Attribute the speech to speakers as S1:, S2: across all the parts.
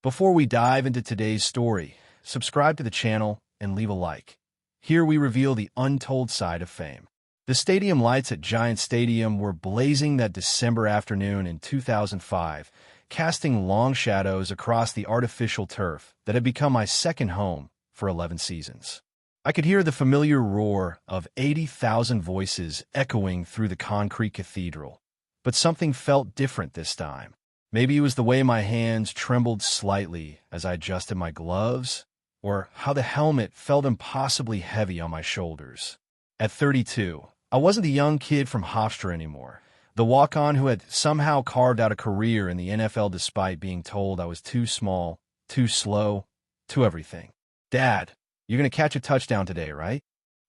S1: Before we dive into today's story, subscribe to the channel and leave a like. Here we reveal the untold side of fame. The stadium lights at Giant Stadium were blazing that December afternoon in 2005, casting long shadows across the artificial turf that had become my second home for 11 seasons. I could hear the familiar roar of 80,000 voices echoing through the concrete cathedral. But something felt different this time. Maybe it was the way my hands trembled slightly as I adjusted my gloves, or how the helmet felt impossibly heavy on my shoulders. At 32, I wasn't the young kid from Hofstra anymore, the walk-on who had somehow carved out a career in the NFL despite being told I was too small, too slow, too everything. "Dad, you're going to catch a touchdown today, right?"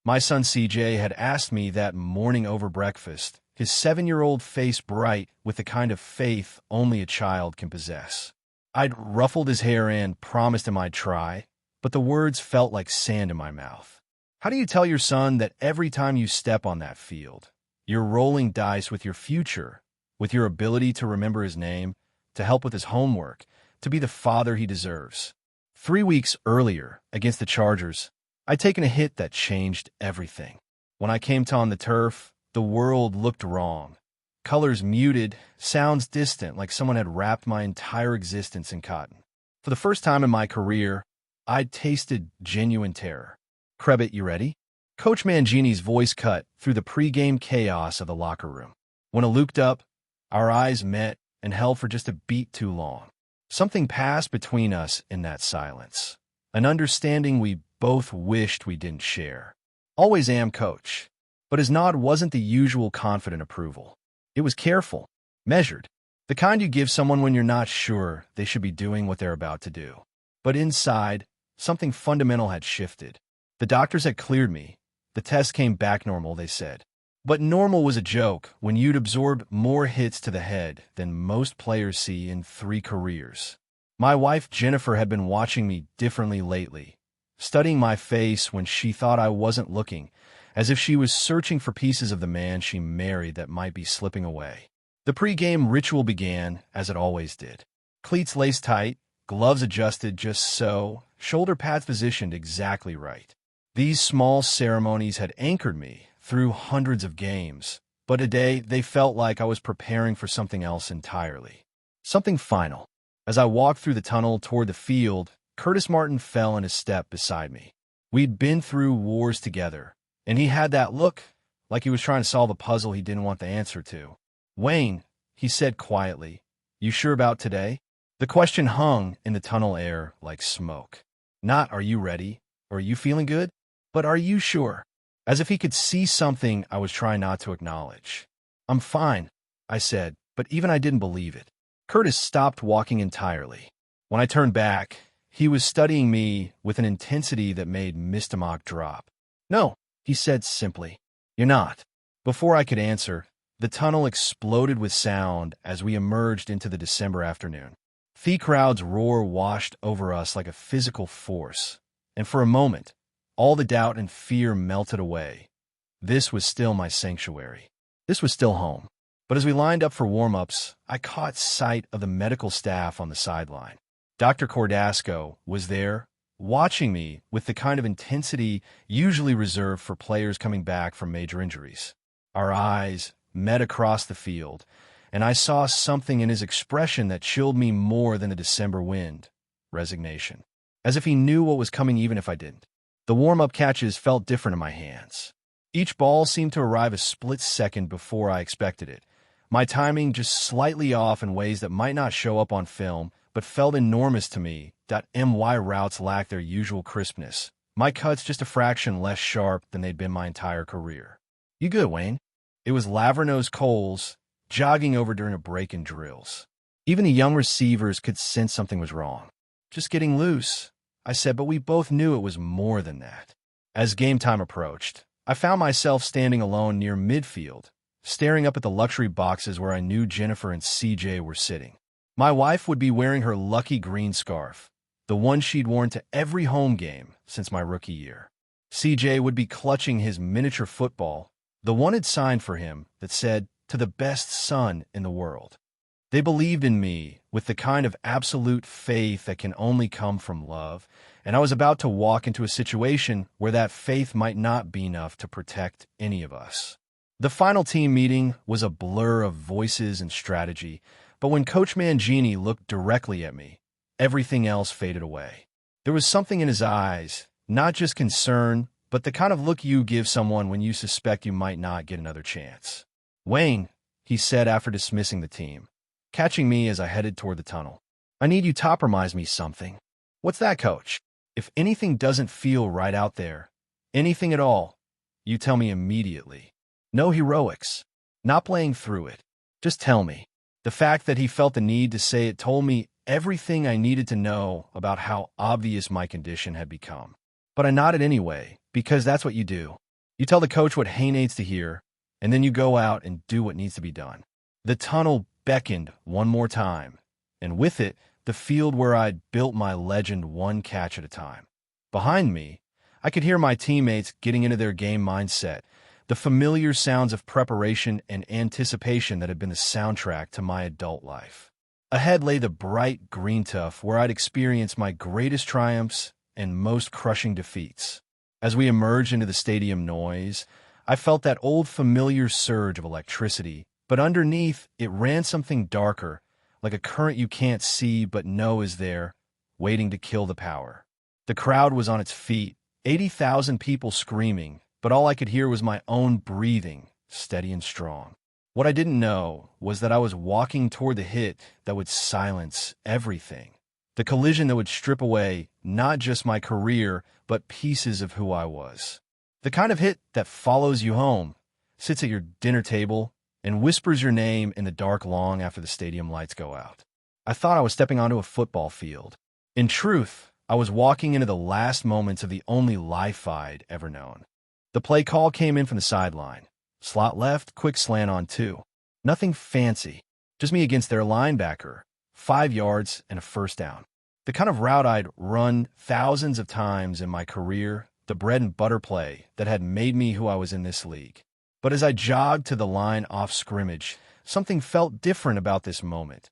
S1: My son CJ had asked me that morning over breakfast, his 7-year-old face bright with the kind of faith only a child can possess. I'd ruffled his hair and promised him I'd try, but the words felt like sand in my mouth. How do you tell your son that every time you step on that field, you're rolling dice with your future, with your ability to remember his name, to help with his homework, to be the father he deserves? 3 weeks earlier, against the Chargers, I'd taken a hit that changed everything. When I came to on the turf, the world looked wrong. Colors muted, sounds distant, like someone had wrapped my entire existence in cotton. For the first time in my career, I'd tasted genuine terror. "Chrebet, you ready?" Coach Mangini's voice cut through the pregame chaos of the locker room. When I looked up, our eyes met and held for just a beat too long. Something passed between us in that silence, an understanding we both wished we didn't share. "Always am, Coach." But his nod wasn't the usual confident approval. It was careful, measured, the kind you give someone when you're not sure they should be doing what they're about to do. But inside, something fundamental had shifted. The doctors had cleared me. The test came back normal, they said. But normal was a joke when you'd absorbed more hits to the head than most players see in 3 careers. My wife Jennifer had been watching me differently lately, studying my face when she thought I wasn't looking, as if she was searching for pieces of the man she married that might be slipping away. The pregame ritual began as it always did. Cleats laced tight, gloves adjusted just so, shoulder pads positioned exactly right. These small ceremonies had anchored me through hundreds of games, but today they felt like I was preparing for something else entirely. Something final. As I walked through the tunnel toward the field, Curtis Martin fell in his step beside me. We'd been through wars together, and he had that look, like he was trying to solve a puzzle he didn't want the answer to. "Wayne," he said quietly, "you sure about today?" The question hung in the tunnel air like smoke. Not "are you ready?" or "are you feeling good?" but "are you sure?" As if he could see something I was trying not to acknowledge. "I'm fine," I said, but even I didn't believe it. Curtis stopped walking entirely. When I turned back, he was studying me with an intensity that made Mistamok drop. "No," he said simply, "you're not." Before I could answer, the tunnel exploded with sound as we emerged into the December afternoon. The crowd's roar washed over us like a physical force, and for a moment, all the doubt and fear melted away. This was still my sanctuary. This was still home. But as we lined up for warm-ups, I caught sight of the medical staff on the sideline. Dr. Cordasco was there, watching me with the kind of intensity usually reserved for players coming back from major injuries. Our eyes met across the field, and I saw something in his expression that chilled me more than the December wind: resignation. As if he knew what was coming even if I didn't. The warm-up catches felt different in my hands. Each ball seemed to arrive a split second before I expected it, my timing just slightly off in ways that might not show up on film, but felt enormous to me. My routes lacked their usual crispness, my cuts just a fraction less sharp than they'd been my entire career. "You good, Wayne?" It was Laverneau's Coles, jogging over during a break in drills. Even the young receivers could sense something was wrong. "Just getting loose," I said, but we both knew it was more than that. As game time approached, I found myself standing alone near midfield, staring up at the luxury boxes where I knew Jennifer and CJ were sitting. My wife would be wearing her lucky green scarf, the one she'd worn to every home game since my rookie year. CJ would be clutching his miniature football, the one I'd signed for him that said, "To the best son in the world." They believed in me with the kind of absolute faith that can only come from love, and I was about to walk into a situation where that faith might not be enough to protect any of us. The final team meeting was a blur of voices and strategy, but when Coach Mangini looked directly at me, everything else faded away. There was something in his eyes, not just concern, but the kind of look you give someone when you suspect you might not get another chance. "Wayne," he said after dismissing the team, catching me as I headed toward the tunnel. "I need you to compromise me something." "What's that, Coach?" "If anything doesn't feel right out there, anything at all, you tell me immediately. No heroics. Not playing through it. Just tell me." The fact that he felt the need to say it told me everything I needed to know about how obvious my condition had become. But I nodded anyway, because that's what you do. You tell the coach what he needs to hear, and then you go out and do what needs to be done. The tunnel beckoned one more time, and with it, the field where I'd built my legend one catch at a time. Behind me, I could hear my teammates getting into their game mindset, the familiar sounds of preparation and anticipation that had been the soundtrack to my adult life. Ahead lay the bright green turf where I'd experienced my greatest triumphs and most crushing defeats. As we emerged into the stadium noise, I felt that old familiar surge of electricity, but underneath it ran something darker, like a current you can't see but know is there, waiting to kill the power. The crowd was on its feet, 80,000 people screaming, but all I could hear was my own breathing, steady and strong. What I didn't know was that I was walking toward the hit that would silence everything. The collision that would strip away not just my career, but pieces of who I was. The kind of hit that follows you home, sits at your dinner table, and whispers your name in the dark long after the stadium lights go out. I thought I was stepping onto a football field. In truth, I was walking into the last moments of the only life I'd ever known. The play call came in from the sideline. Slot left, quick slant on 2. Nothing fancy, just me against their linebacker, 5 yards and a first down. The kind of route I'd run thousands of times in my career, the bread and butter play that had made me who I was in this league. But as I jogged to the line off scrimmage, something felt different about this moment.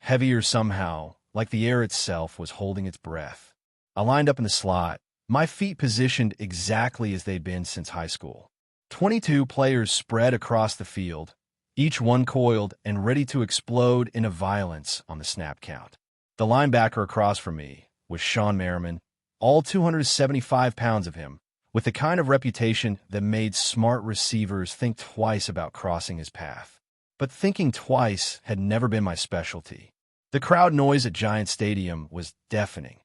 S1: Heavier somehow, like the air itself was holding its breath. I lined up in the slot, my feet positioned exactly as they'd been since high school. 22 players spread across the field, each one coiled and ready to explode into violence on the snap count. The linebacker across from me was Sean Merriman, all 275 pounds of him, with the kind of reputation that made smart receivers think twice about crossing his path. But thinking twice had never been my specialty. The crowd noise at Giant Stadium was deafening.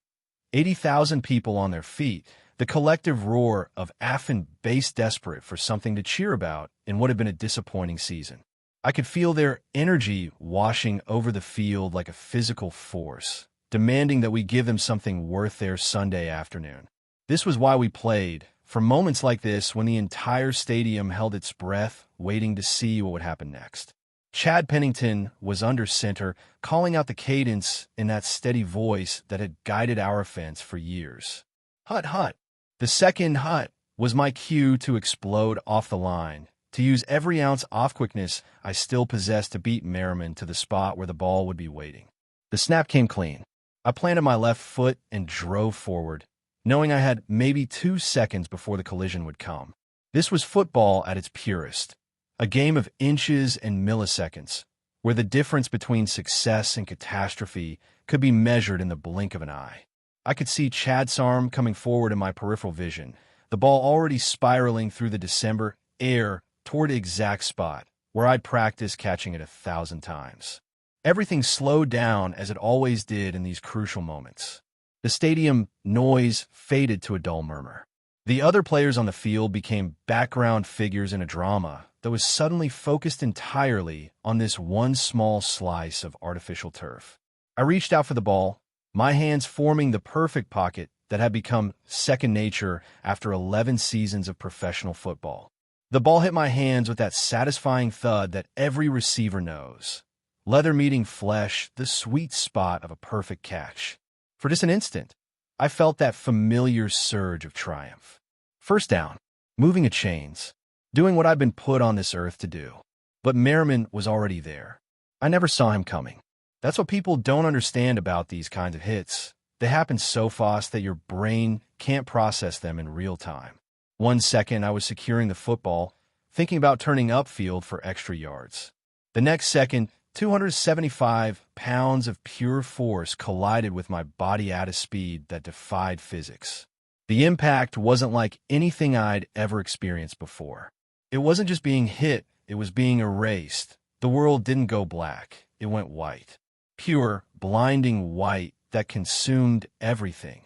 S1: 80,000 people on their feet, the collective roar of Affin base desperate for something to cheer about in what had been a disappointing season. I could feel their energy washing over the field like a physical force, demanding that we give them something worth their Sunday afternoon. This was why we played, for moments like this when the entire stadium held its breath, waiting to see what would happen next. Chad Pennington was under center, calling out the cadence in that steady voice that had guided our offense for years. "Hut, hut." The second hut was my cue to explode off the line, to use every ounce off quickness I still possessed to beat Merriman to the spot where the ball would be waiting. The snap came clean. I planted my left foot and drove forward, knowing I had maybe 2 seconds before the collision would come. This was football at its purest. A game of inches and milliseconds, where the difference between success and catastrophe could be measured in the blink of an eye. I could see Chad's arm coming forward in my peripheral vision, the ball already spiraling through the December air toward the exact spot where I'd practiced catching it 1,000 times. Everything slowed down as it always did in these crucial moments. The stadium noise faded to a dull murmur. The other players on the field became background figures in a drama that was suddenly focused entirely on this one small slice of artificial turf. I reached out for the ball, my hands forming the perfect pocket that had become second nature after 11 seasons of professional football. The ball hit my hands with that satisfying thud that every receiver knows. Leather meeting flesh, the sweet spot of a perfect catch. For just an instant, I felt that familiar surge of triumph. First down, moving a chains, doing what I'd been put on this earth to do. But Merriman was already there. I never saw him coming. That's what people don't understand about these kinds of hits. They happen so fast that your brain can't process them in real time. 1 second, I was securing the football, thinking about turning upfield for extra yards. The next second, 275 pounds of pure force collided with my body at a speed that defied physics. The impact wasn't like anything I'd ever experienced before. It wasn't just being hit, it was being erased. The world didn't go black, it went white. Pure, blinding white that consumed everything.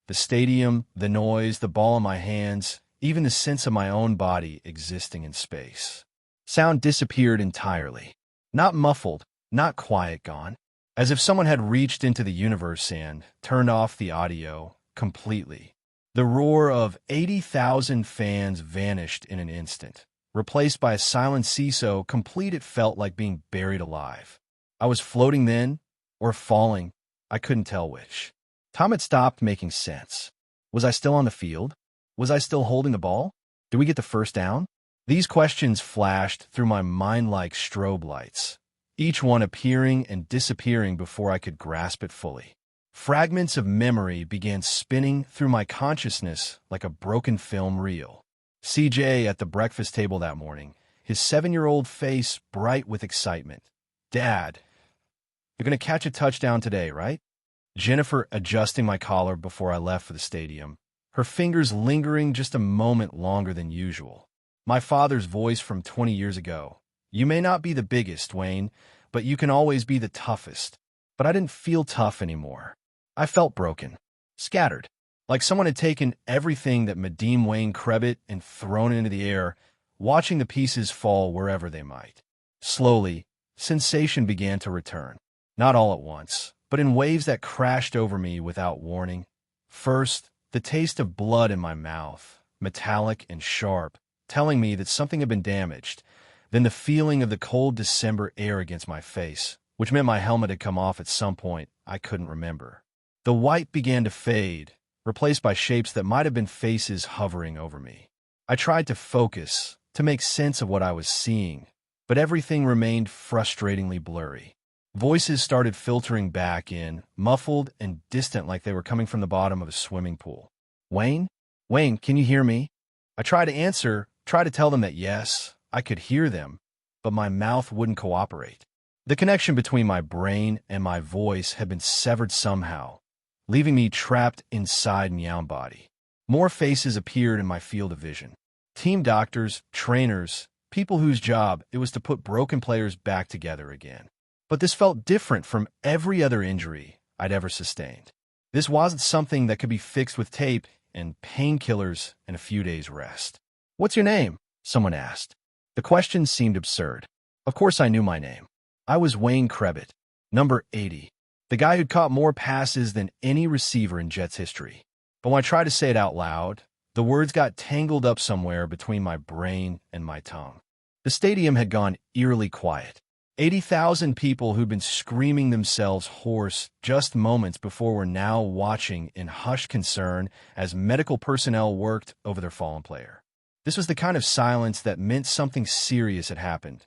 S1: The stadium, the noise, the ball in my hands, even the sense of my own body existing in space. Sound disappeared entirely. Not muffled, not quiet gone. As if someone had reached into the universe and turned off the audio completely. The roar of 80,000 fans vanished in an instant, replaced by a silent seesaw complete. It felt like being buried alive. I was floating then, or falling, I couldn't tell which. Time had stopped making sense. Was I still on the field? Was I still holding the ball? Did we get the first down? These questions flashed through my mind like strobe lights, each one appearing and disappearing before I could grasp it fully. Fragments of memory began spinning through my consciousness like a broken film reel. CJ at the breakfast table that morning, his 7-year-old face bright with excitement. Dad, you're going to catch a touchdown today, right? Jennifer adjusting my collar before I left for the stadium, her fingers lingering just a moment longer than usual. My father's voice from 20 years ago. You may not be the biggest, Wayne, but you can always be the toughest. But I didn't feel tough anymore. I felt broken, scattered, like someone had taken everything that Madame Wayne Chrebet and thrown it into the air, watching the pieces fall wherever they might. Slowly, sensation began to return. Not all at once, but in waves that crashed over me without warning. First, the taste of blood in my mouth, metallic and sharp, telling me that something had been damaged. Then the feeling of the cold December air against my face, which meant my helmet had come off at some point I couldn't remember. The white began to fade, replaced by shapes that might have been faces hovering over me. I tried to focus, to make sense of what I was seeing, but everything remained frustratingly blurry. Voices started filtering back in, muffled and distant like they were coming from the bottom of a swimming pool. Wayne? Wayne, can you hear me? I tried to answer, tried to tell them that yes, I could hear them, but my mouth wouldn't cooperate. The connection between my brain and my voice had been severed somehow, leaving me trapped inside my own body. More faces appeared in my field of vision. Team doctors, trainers, people whose job it was to put broken players back together again. But this felt different from every other injury I'd ever sustained. This wasn't something that could be fixed with tape and painkillers and a few days' rest. What's your name? Someone asked. The question seemed absurd. Of course I knew my name. I was Wayne Chrebet, number 80, the guy who'd caught more passes than any receiver in Jets history. But when I tried to say it out loud, the words got tangled up somewhere between my brain and my tongue. The stadium had gone eerily quiet. 80,000 people who'd been screaming themselves hoarse just moments before were now watching in hushed concern as medical personnel worked over their fallen player. This was the kind of silence that meant something serious had happened,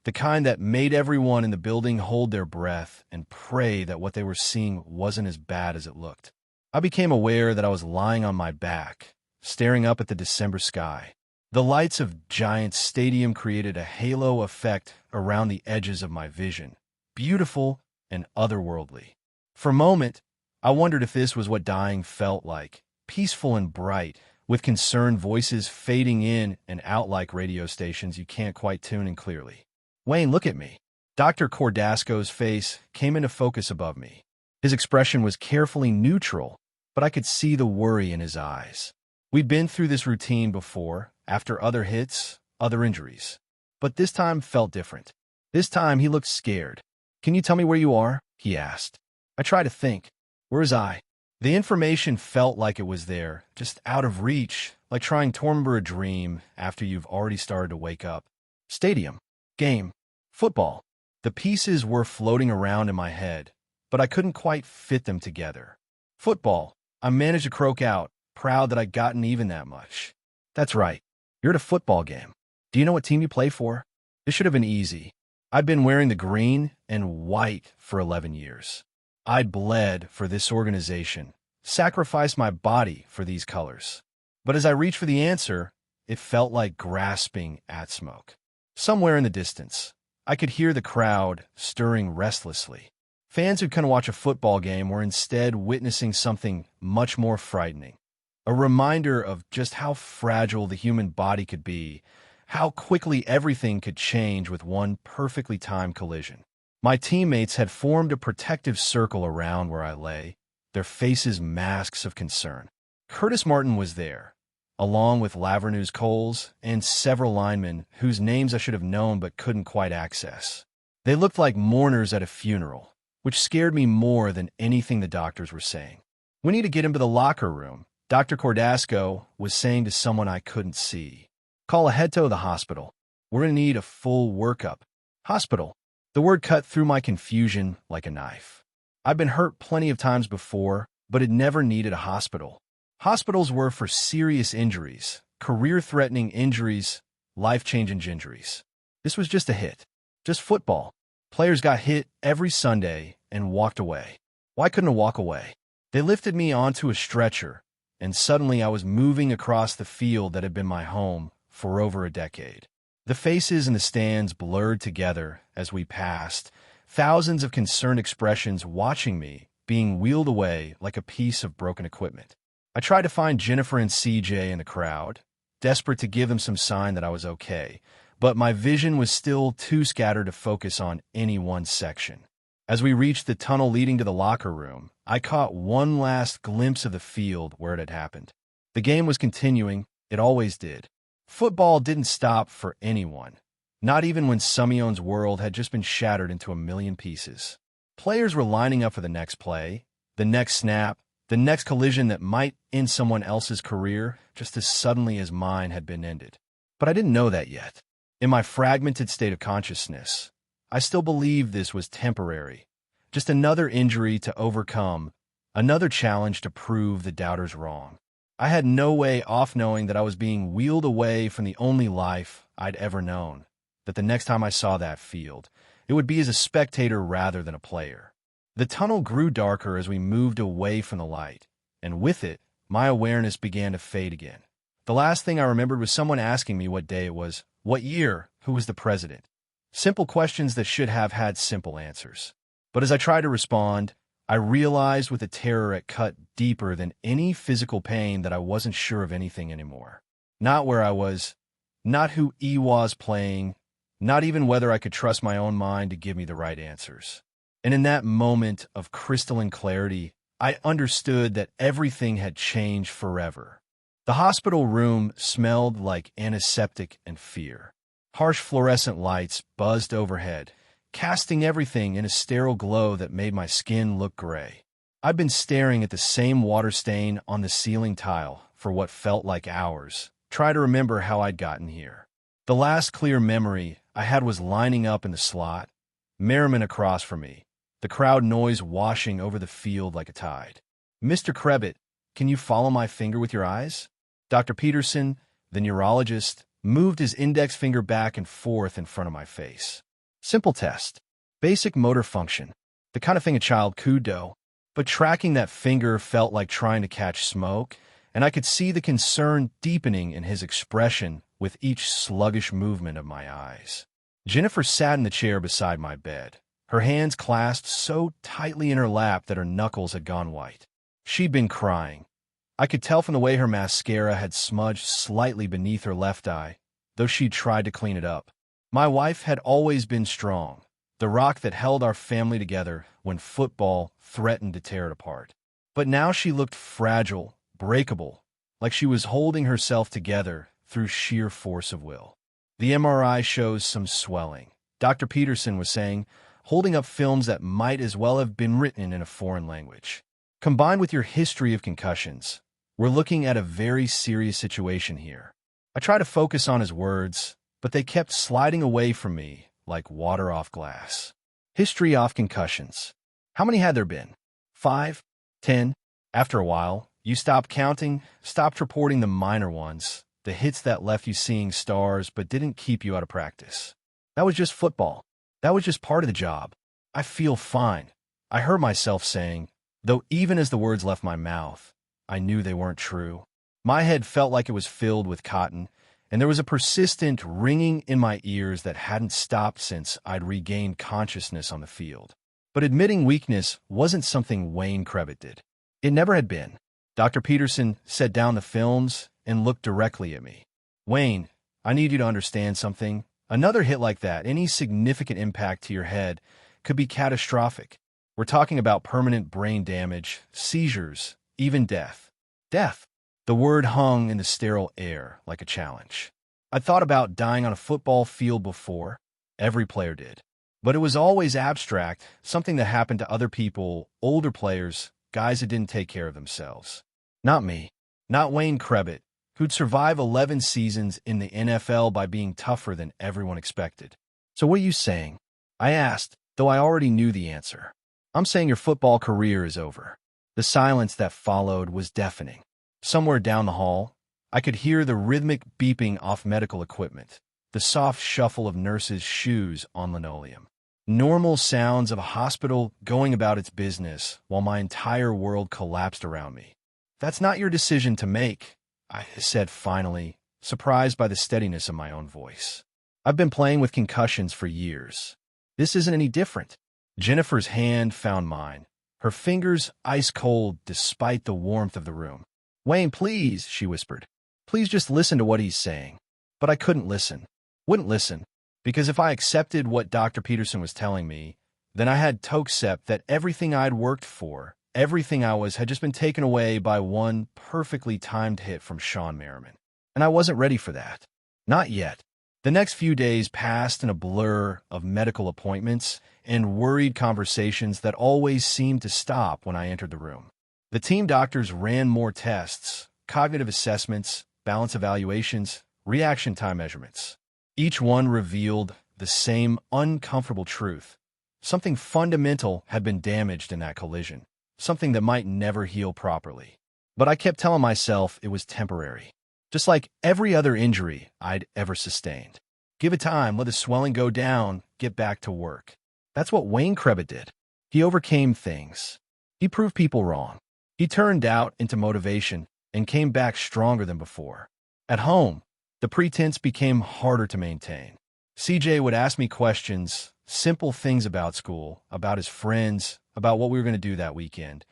S1: the kind that made everyone in the building hold their breath and pray that what they were seeing wasn't as bad as it looked. I became aware that I was lying on my back, staring up at the December sky. The lights of Giants Stadium created a halo effect around the edges of my vision, beautiful and otherworldly. For a moment, I wondered if this was what dying felt like, peaceful and bright, with concerned voices fading in and out like radio stations you can't quite tune in clearly. Wayne, look at me. Dr. Cordasco's face came into focus above me. His expression was carefully neutral, but I could see the worry in his eyes. We'd been through this routine before, after other hits, other injuries. But this time felt different. This time he looked scared. Can you tell me where you are? He asked. I tried to think. Where was I? The information felt like it was there, just out of reach, like trying to remember a dream after you've already started to wake up. Stadium. Game. Football. The pieces were floating around in my head, but I couldn't quite fit them together. Football. I managed to croak out, proud that I'd gotten even that much. That's right. You're at a football game. Do you know what team you play for? This should have been easy. I'd been wearing the green and white for 11 years. I'd bled for this organization, sacrificed my body for these colors. But as I reached for the answer, it felt like grasping at smoke. Somewhere in the distance, I could hear the crowd stirring restlessly. Fans who'd come to watch a football game were instead witnessing something much more frightening. A reminder of just how fragile the human body could be, how quickly everything could change with one perfectly timed collision. My teammates had formed a protective circle around where I lay, their faces masks of concern. Curtis Martin was there, along with Lavernus Coles and several linemen whose names I should have known but couldn't quite access. They looked like mourners at a funeral, which scared me more than anything the doctors were saying. "We need to get him to the locker room," Dr. Cordasco was saying to someone I couldn't see. "Call ahead to the hospital. We're going to need a full workup." Hospital. The word cut through my confusion like a knife. I'd been hurt plenty of times before, but had never needed a hospital. Hospitals were for serious injuries, career-threatening injuries, life-changing injuries. This was just a hit. Just football. Players got hit every Sunday and walked away. Why couldn't I walk away? They lifted me onto a stretcher, and suddenly I was moving across the field that had been my home for over a decade. The faces in the stands blurred together as we passed, thousands of concerned expressions watching me being wheeled away like a piece of broken equipment. I tried to find Jennifer and CJ in the crowd, desperate to give them some sign that I was okay, but my vision was still too scattered to focus on any one section. As we reached the tunnel leading to the locker room, I caught one last glimpse of the field where it had happened. The game was continuing, it always did. Football didn't stop for anyone, not even when Simeone's world had just been shattered into a million pieces. Players were lining up for the next play, the next snap, the next collision that might end someone else's career just as suddenly as mine had been ended. But I didn't know that yet. In my fragmented state of consciousness, I still believed this was temporary, just another injury to overcome, another challenge to prove the doubters wrong. I had no way off knowing that I was being wheeled away from the only life I'd ever known, that the next time I saw that field, it would be as a spectator rather than a player. The tunnel grew darker as we moved away from the light, and with it, my awareness began to fade again. The last thing I remembered was someone asking me what day it was, what year, who was the president. Simple questions that should have had simple answers. But as I tried to respond, I realized with a terror it cut deeper than any physical pain that I wasn't sure of anything anymore. Not where I was, not who E was playing, not even whether I could trust my own mind to give me the right answers. And in that moment of crystalline clarity, I understood that everything had changed forever. The hospital room smelled like antiseptic and fear. Harsh fluorescent lights buzzed overhead, casting everything in a sterile glow that made my skin look gray. I'd been staring at the same water stain on the ceiling tile for what felt like hours, trying to remember how I'd gotten here. The last clear memory I had was lining up in the slot, Merriman across from me, the crowd noise washing over the field like a tide. "Mr. Chrebet, can you follow my finger with your eyes?" Dr. Peterson, the neurologist, moved his index finger back and forth in front of my face. Simple test. Basic motor function. The kind of thing a child could do. But tracking that finger felt like trying to catch smoke, and I could see the concern deepening in his expression with each sluggish movement of my eyes. Jennifer sat in the chair beside my bed, her hands clasped so tightly in her lap that her knuckles had gone white. She'd been crying. I could tell from the way her mascara had smudged slightly beneath her left eye, though she'd tried to clean it up. My wife had always been strong, the rock that held our family together when football threatened to tear it apart. But now she looked fragile, breakable, like she was holding herself together through sheer force of will. The MRI shows some swelling, Dr. Peterson was saying, holding up films that might as well have been written in a foreign language. Combined with your history of concussions, we're looking at a very serious situation here. I tried to focus on his words, but they kept sliding away from me like water off glass. History of concussions. How many had there been? 5? 10? After a while, you stopped counting, stopped reporting the minor ones, the hits that left you seeing stars but didn't keep you out of practice. That was just football. That was just part of the job. I feel fine, I heard myself saying, though even as the words left my mouth, I knew they weren't true. My head felt like it was filled with cotton, and there was a persistent ringing in my ears that hadn't stopped since I'd regained consciousness on the field. But admitting weakness wasn't something Wayne Chrebet did. It never had been. Dr. Peterson set down the films and looked directly at me. Wayne, I need you to understand something. Another hit like that, any significant impact to your head, could be catastrophic. We're talking about permanent brain damage, seizures, even death. Death. The word hung in the sterile air like a challenge. I'd thought about dying on a football field before. Every player did. But it was always abstract, something that happened to other people, older players, guys who didn't take care of themselves. Not me. Not Wayne Chrebet, who'd survive 11 seasons in the NFL by being tougher than everyone expected. So what are you saying? I asked, though I already knew the answer. I'm saying your football career is over. The silence that followed was deafening. Somewhere down the hall, I could hear the rhythmic beeping off medical equipment, the soft shuffle of nurses' shoes on linoleum. Normal sounds of a hospital going about its business while my entire world collapsed around me. That's not your decision to make, I said finally, surprised by the steadiness of my own voice. I've been playing with concussions for years. This isn't any different. Jennifer's hand found mine, her fingers ice cold despite the warmth of the room. Wayne, please, she whispered. Please just listen to what he's saying. But I couldn't listen. Wouldn't listen. Because if I accepted what Dr. Peterson was telling me, then I had to accept that everything I'd worked for, everything I was, had just been taken away by one perfectly timed hit from Sean Merriman. And I wasn't ready for that. Not yet. The next few days passed in a blur of medical appointments and worried conversations that always seemed to stop when I entered the room. The team doctors ran more tests, cognitive assessments, balance evaluations, reaction time measurements. Each one revealed the same uncomfortable truth. Something fundamental had been damaged in that collision, something that might never heal properly. But I kept telling myself it was temporary, just like every other injury I'd ever sustained. Give it time, let the swelling go down, get back to work. That's what Wayne Chrebet did. He overcame things. He proved people wrong. He turned doubt into motivation and came back stronger than before. At home, the pretense became harder to maintain. CJ would ask me questions, simple things about school, about his friends, about what we were going to do that weekend.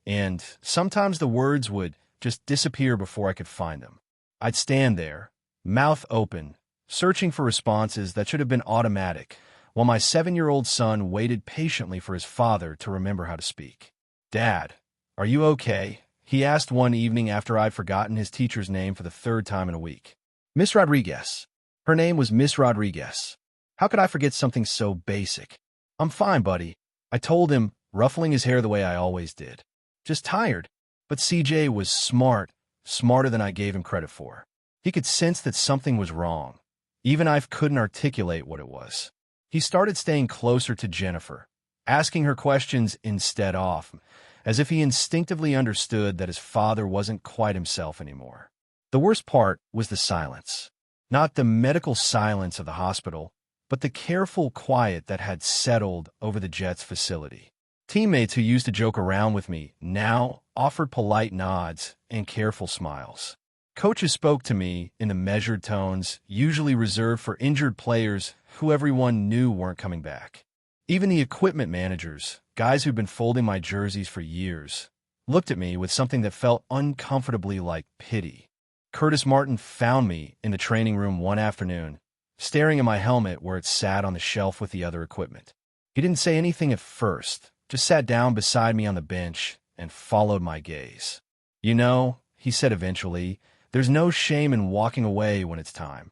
S1: And sometimes the words would just disappear before I could find them. I'd stand there, mouth open, searching for responses that should have been automatic, while my 7-year-old son waited patiently for his father to remember how to speak. Dad, are you okay? He asked one evening after I'd forgotten his teacher's name for the 3rd time in a week. Miss Rodriguez. Her name was Miss Rodriguez. How could I forget something so basic? I'm fine, buddy, I told him, ruffling his hair the way I always did. Just tired. But CJ was smart, smarter than I gave him credit for. He could sense that something was wrong. Even I couldn't articulate what it was. He started staying closer to Jennifer, asking her questions instead of, as if he instinctively understood that his father wasn't quite himself anymore. The worst part was the silence. Not the medical silence of the hospital, but the careful quiet that had settled over the Jets facility. Teammates who used to joke around with me now offered polite nods and careful smiles. Coaches spoke to me in the measured tones usually reserved for injured players who everyone knew weren't coming back. Even the equipment managers, guys who'd been folding my jerseys for years, looked at me with something that felt uncomfortably like pity. Curtis Martin found me in the training room one afternoon, staring at my helmet where it sat on the shelf with the other equipment. He didn't say anything at first, just sat down beside me on the bench and followed my gaze. You know, he said eventually, there's no shame in walking away when it's time.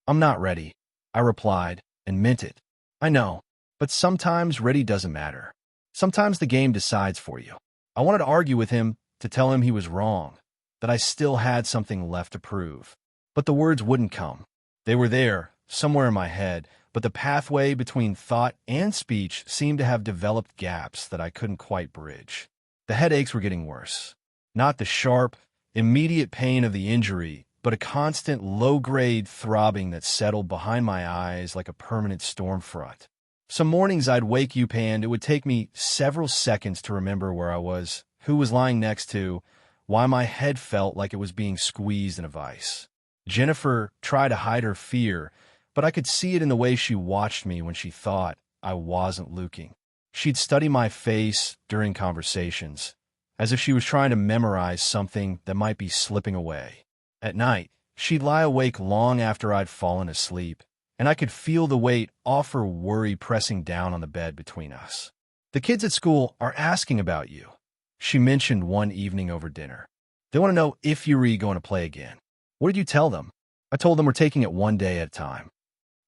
S1: I'm not ready, I replied, and meant it. I know, but sometimes ready doesn't matter. Sometimes the game decides for you. I wanted to argue with him, to tell him he was wrong, that I still had something left to prove. But the words wouldn't come. They were there, somewhere in my head, but the pathway between thought and speech seemed to have developed gaps that I couldn't quite bridge. The headaches were getting worse. Not the sharp, immediate pain of the injury, but a constant low-grade throbbing that settled behind my eyes like a permanent storm front. Some mornings I'd wake up and it would take me several seconds to remember where I was, who was lying next to, why my head felt like it was being squeezed in a vice. Jennifer tried to hide her fear, but I could see it in the way she watched me when she thought I wasn't looking. She'd study my face during conversations, as if she was trying to memorize something that might be slipping away. At night, she'd lie awake long after I'd fallen asleep, and I could feel the weight of her worry pressing down on the bed between us. "The kids at school are asking about you," she mentioned one evening over dinner. "They want to know if you're going to play again." "What did you tell them?" "I told them we're taking it one day at a time."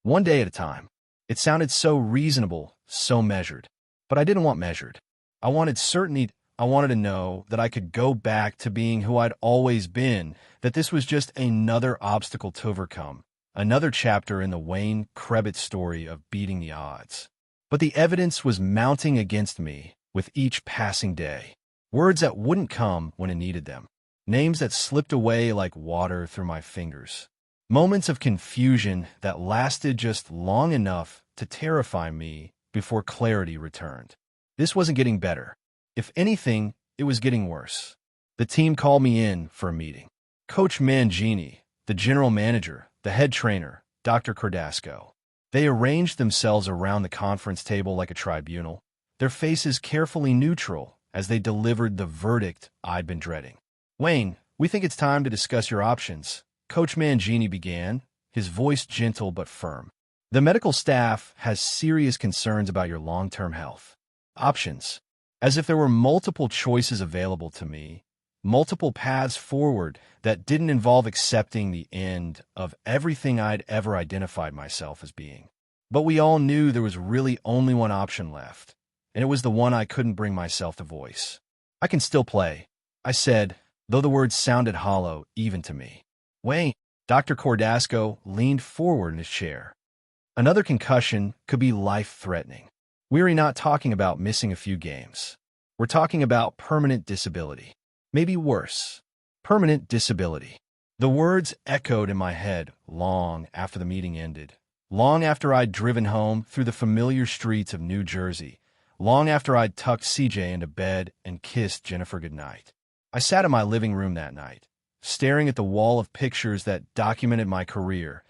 S1: One day at a time. It sounded so reasonable, so measured. But I didn't want measured. I wanted certainty. I wanted to know that I could go back to being who I'd always been, that this was just another obstacle to overcome, another chapter in the Wayne Chrebet story of beating the odds. But the evidence was mounting against me with each passing day. Words that wouldn't come when I needed them. Names that slipped away like water through my fingers. Moments of confusion that lasted just long enough to terrify me before clarity returned. This wasn't getting better. If anything, it was getting worse. The team called me in for a meeting. Coach Mangini, the general manager, the head trainer, Dr. Cordasco. They arranged themselves around the conference table like a tribunal, their faces carefully neutral as they delivered the verdict I'd been dreading. "Wayne, we think it's time to discuss your options," Coach Mangini began, his voice gentle but firm. "The medical staff has serious concerns about your long-term health." Options. As if there were multiple choices available to me, multiple paths forward that didn't involve accepting the end of everything I'd ever identified myself as being. But we all knew there was really only one option left, and it was the one I couldn't bring myself to voice. "I can still play," I said, though the words sounded hollow even to me. "Wayne," Dr. Cordasco leaned forward in his chair. "Another concussion could be life-threatening. We're not talking about missing a few games. We're talking about permanent disability. Maybe worse. Permanent disability." The words echoed in my head long after the meeting ended, long after I'd driven home through the familiar streets of New Jersey, long after I'd tucked CJ into bed and kissed Jennifer goodnight. I sat in my living room that night, staring at the wall of pictures that documented my career,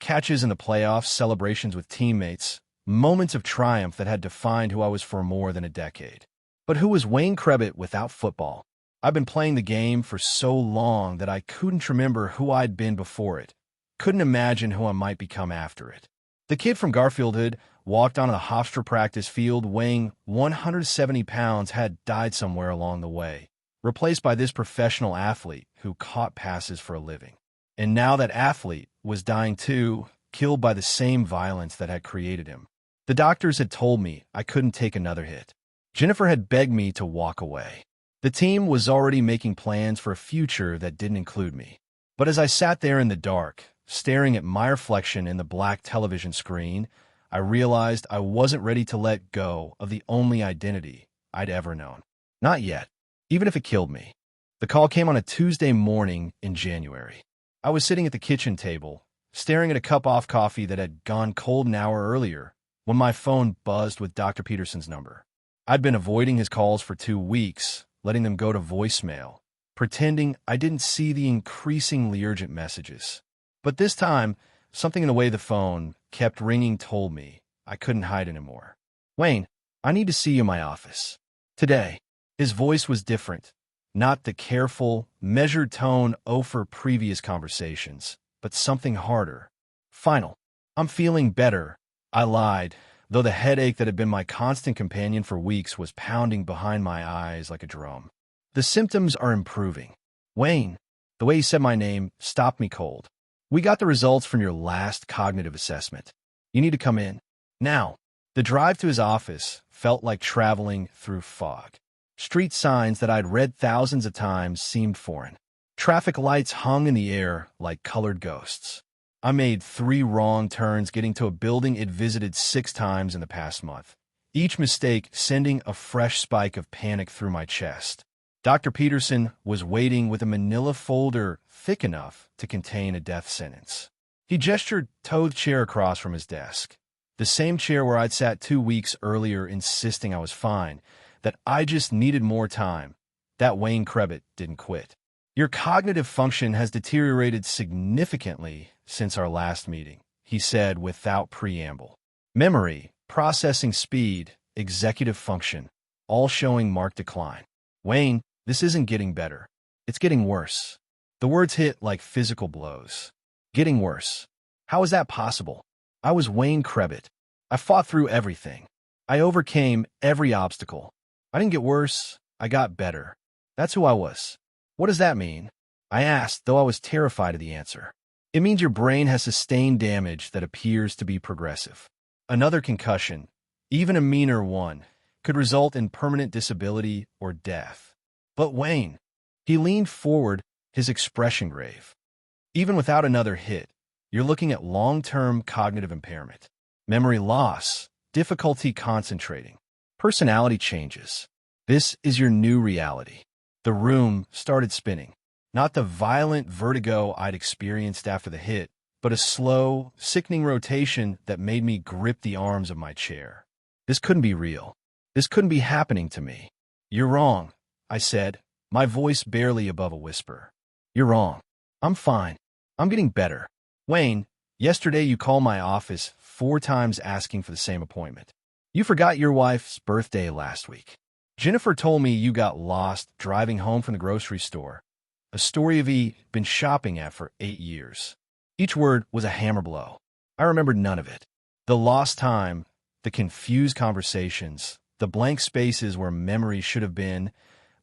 S1: catches in the playoffs, celebrations with teammates, moments of triumph that had defined who I was for more than a decade. But who was Wayne Chrebet without football? I'd been playing the game for so long that I couldn't remember who I'd been before it, couldn't imagine who I might become after it. The kid from Garfield had walked onto the Hofstra practice field weighing 170 pounds, had died somewhere along the way, replaced by this professional athlete who caught passes for a living. And now that athlete was dying too, killed by the same violence that had created him. The doctors had told me I couldn't take another hit. Jennifer had begged me to walk away. The team was already making plans for a future that didn't include me. But as I sat there in the dark, staring at my reflection in the black television screen, I realized I wasn't ready to let go of the only identity I'd ever known. Not yet, even if it killed me. The call came on a Tuesday morning in January. I was sitting at the kitchen table, staring at a cup of coffee that had gone cold an hour earlier, when my phone buzzed with Dr. Peterson's number. I'd been avoiding his calls for 2 weeks, letting them go to voicemail, pretending I didn't see the increasingly urgent messages. But this time, something in the way the phone kept ringing told me I couldn't hide anymore. "Wayne, I need to see you in my office. Today." His voice was different, not the careful, measured tone over previous conversations, but something harder. Final. "I'm feeling better," I lied, though the headache that had been my constant companion for weeks was pounding behind my eyes like a drum. "The symptoms are improving." "Wayne," the way he said my name stopped me cold. "We got the results from your last cognitive assessment. You need to come in. Now." The drive to his office felt like traveling through fog. Street signs that I'd read thousands of times seemed foreign. Traffic lights hung in the air like colored ghosts. I made 3 wrong turns getting to a building it visited 6 times in the past month, each mistake sending a fresh spike of panic through my chest. Dr. Peterson was waiting with a manila folder thick enough to contain a death sentence. He gestured towed chair across from his desk. The same chair where I'd sat 2 weeks earlier insisting I was fine, that I just needed more time. That Wayne Chrebet didn't quit. Your cognitive function has deteriorated significantly since our last meeting, he said without preamble. Memory, processing speed, executive function, all showing marked decline. Wayne, this isn't getting better. It's getting worse. The words hit like physical blows. Getting worse. How is that possible? I was Wayne Chrebet. I fought through everything. I overcame every obstacle. I didn't get worse. I got better. That's who I was. What does that mean? I asked, though I was terrified of the answer. It means your brain has sustained damage that appears to be progressive. Another concussion, even a minor one, could result in permanent disability or death. But Wayne, he leaned forward, his expression grave. Even without another hit, you're looking at long-term cognitive impairment, memory loss, difficulty concentrating, personality changes. This is your new reality. The room started spinning. Not the violent vertigo I'd experienced after the hit, but a slow, sickening rotation that made me grip the arms of my chair. This couldn't be real. This couldn't be happening to me. You're wrong, I said, my voice barely above a whisper. You're wrong. I'm fine. I'm getting better. Wayne, yesterday you called my office 4 times asking for the same appointment. You forgot your wife's birthday last week. Jennifer told me you got lost driving home from the grocery store, a story of been shopping at for 8 years. Each word was a hammer blow. I remembered none of it. The lost time, the confused conversations, the blank spaces where memory should have been,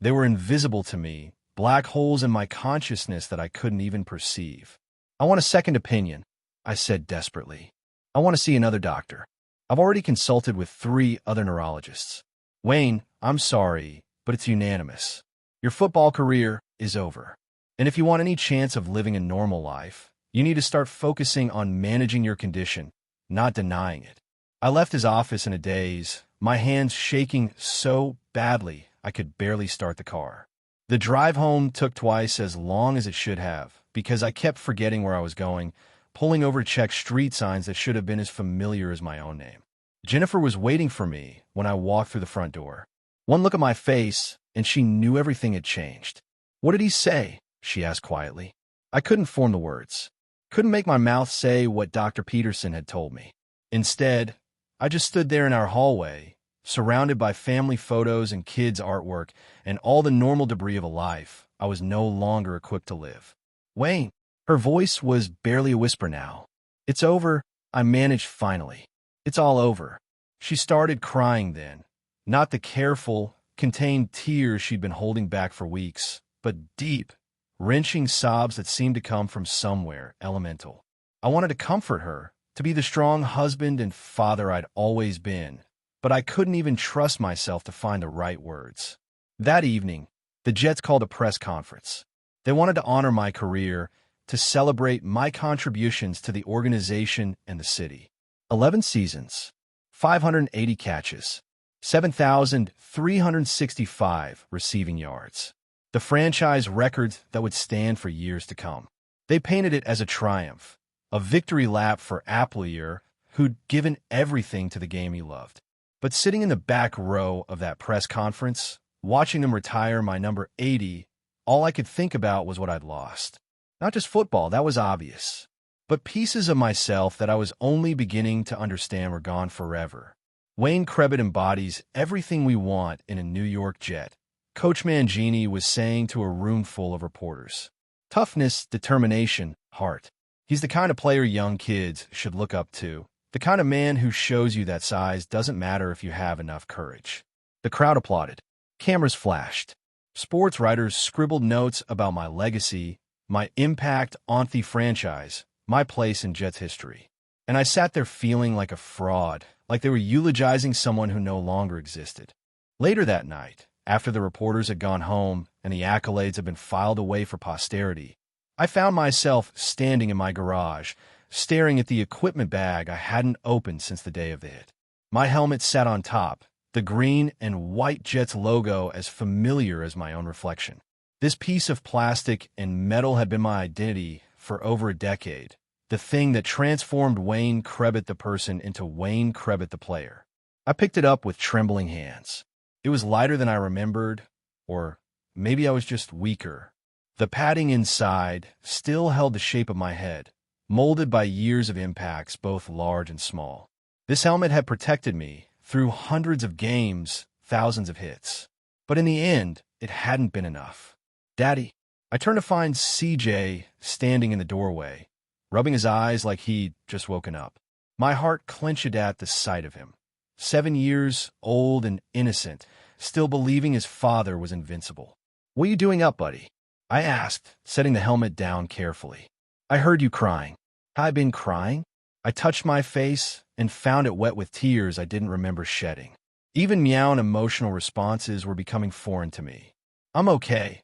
S1: they were invisible to me, black holes in my consciousness that I couldn't even perceive. I want a second opinion, I said desperately. I want to see another doctor. I've already consulted with 3 other neurologists. Wayne, I'm sorry, but it's unanimous. Your football career is over. And if you want any chance of living a normal life, you need to start focusing on managing your condition, not denying it. I left his office in a daze, my hands shaking so badly I could barely start the car. The drive home took twice as long as it should have, because I kept forgetting where I was going, pulling over to check street signs that should have been as familiar as my own name. Jennifer was waiting for me when I walked through the front door. One look at my face, and she knew everything had changed. What did he say? She asked quietly. I couldn't form the words. Couldn't make my mouth say what Dr. Peterson had told me. Instead, I just stood there in our hallway, surrounded by family photos and kids' artwork and all the normal debris of a life I was no longer equipped to live. Wayne, her voice was barely a whisper now. It's over, I managed finally. It's all over. She started crying then, not the careful, contained tears she'd been holding back for weeks, but deep, wrenching sobs that seemed to come from somewhere elemental. I wanted to comfort her, to be the strong husband and father I'd always been, but I couldn't even trust myself to find the right words. That evening, the Jets called a press conference. They wanted to honor my career, to celebrate my contributions to the organization and the city. 11 seasons, 580 catches, 7,365 receiving yards. The franchise record that would stand for years to come. They painted it as a triumph, a victory lap for Appelier, who'd given everything to the game he loved. But sitting in the back row of that press conference, watching them retire my number 80, all I could think about was what I'd lost. Not just football, that was obvious, but pieces of myself that I was only beginning to understand were gone forever. Wayne Chrebet embodies everything we want in a New York Jet, Coach Mangini was saying to a room full of reporters. Toughness, determination, heart. He's the kind of player young kids should look up to, the kind of man who shows you that size doesn't matter if you have enough courage. The crowd applauded. Cameras flashed. Sports writers scribbled notes about my legacy, my impact on the franchise, my place in Jets history. And I sat there feeling like a fraud, like they were eulogizing someone who no longer existed. Later that night, after the reporters had gone home and the accolades had been filed away for posterity, I found myself standing in my garage, staring at the equipment bag I hadn't opened since the day of the hit. My helmet sat on top, the green and white Jets logo as familiar as my own reflection. This piece of plastic and metal had been my identity for over a decade, the thing that transformed Wayne Chrebet the person into Wayne Chrebet the player. I picked it up with trembling hands. It was lighter than I remembered, or maybe I was just weaker. The padding inside still held the shape of my head, molded by years of impacts, both large and small. This helmet had protected me through hundreds of games, thousands of hits. But in the end, it hadn't been enough. "Daddy," I turned to find CJ standing in the doorway, rubbing his eyes like he'd just woken up. My heart clenched at the sight of him. 7 years old and innocent, still believing his father was invincible. "What are you doing up, buddy?" I asked, setting the helmet down carefully. "I heard you crying." "I've been crying?" I touched my face and found it wet with tears I didn't remember shedding. Even meow and emotional responses were becoming foreign to me. "I'm okay,"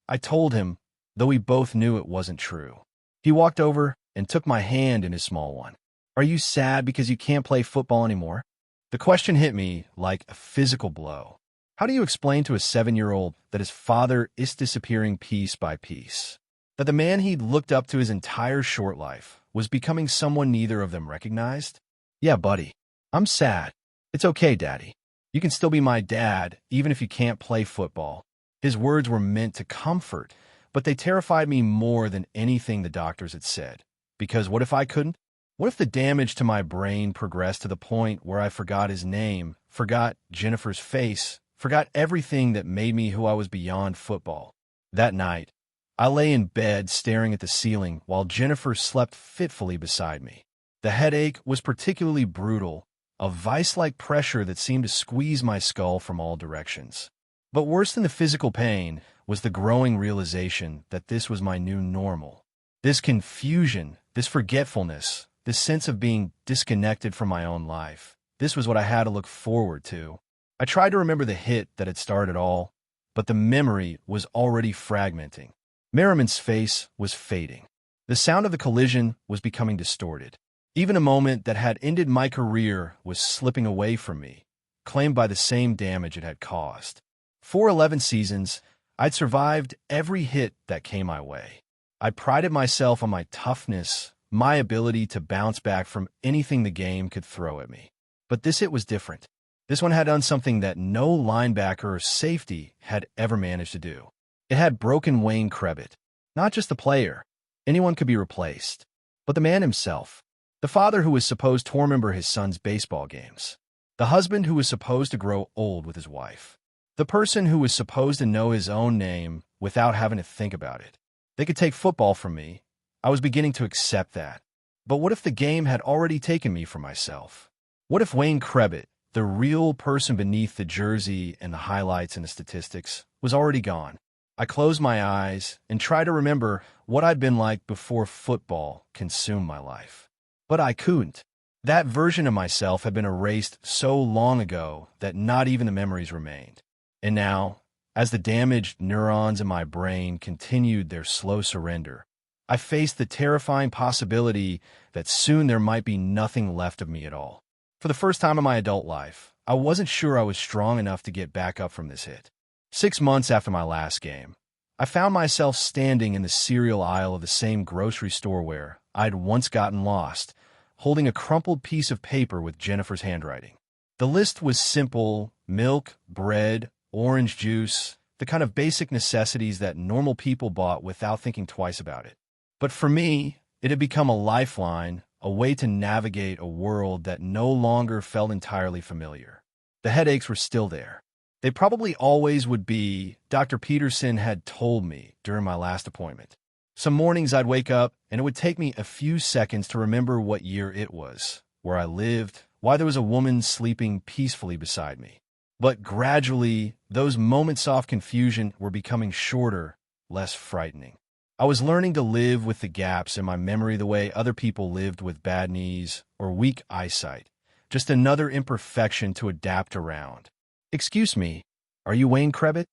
S1: I told him, though we both knew it wasn't true. He walked over and took my hand in his small one. "Are you sad because you can't play football anymore?" The question hit me like a physical blow. How do you explain to a 7-year-old that his father is disappearing piece by piece? That the man he'd looked up to his entire short life was becoming someone neither of them recognized? "Yeah, buddy. I'm sad." "It's okay, Daddy. You can still be my dad, even if you can't play football." His words were meant to comfort, but they terrified me more than anything the doctors had said. Because what if I couldn't? What if the damage to my brain progressed to the point where I forgot his name, forgot Jennifer's face, forgot everything that made me who I was beyond football? That night, I lay in bed staring at the ceiling while Jennifer slept fitfully beside me. The headache was particularly brutal, a vice-like pressure that seemed to squeeze my skull from all directions. But worse than the physical pain was the growing realization that this was my new normal. This confusion, this forgetfulness, this sense of being disconnected from my own life. This was what I had to look forward to. I tried to remember the hit that had started all, but the memory was already fragmenting. Merriman's face was fading. The sound of the collision was becoming distorted. Even a moment that had ended my career was slipping away from me, claimed by the same damage it had caused. For 11 seasons, I'd survived every hit that came my way. I prided myself on my toughness, my ability to bounce back from anything the game could throw at me. But this hit was different. This one had done something that no linebacker or safety had ever managed to do. It had broken Wayne Chrebet. Not just the player. Anyone could be replaced. But the man himself. The father who was supposed to remember his son's baseball games. The husband who was supposed to grow old with his wife. The person who was supposed to know his own name without having to think about it. They could take football from me. I was beginning to accept that. But what if the game had already taken me from myself? What if Wayne Chrebet, the real person beneath the jersey and the highlights and the statistics, was already gone? I closed my eyes and tried to remember what I'd been like before football consumed my life. But I couldn't. That version of myself had been erased so long ago that not even the memories remained. And now, as the damaged neurons in my brain continued their slow surrender, I faced the terrifying possibility that soon there might be nothing left of me at all. For the first time in my adult life, I wasn't sure I was strong enough to get back up from this hit. 6 months after my last game, I found myself standing in the cereal aisle of the same grocery store where I'd once gotten lost, holding a crumpled piece of paper with Jennifer's handwriting. The list was simple: milk, bread, orange juice, the kind of basic necessities that normal people bought without thinking twice about it. But for me, it had become a lifeline, a way to navigate a world that no longer felt entirely familiar. The headaches were still there. They probably always would be, Dr. Peterson had told me during my last appointment. Some mornings I'd wake up, and it would take me a few seconds to remember what year it was, where I lived, why there was a woman sleeping peacefully beside me. But gradually, those moments of confusion were becoming shorter, less frightening. I was learning to live with the gaps in my memory the way other people lived with bad knees or weak eyesight, just another imperfection to adapt around. "Excuse me, are you Wayne Chrebet?"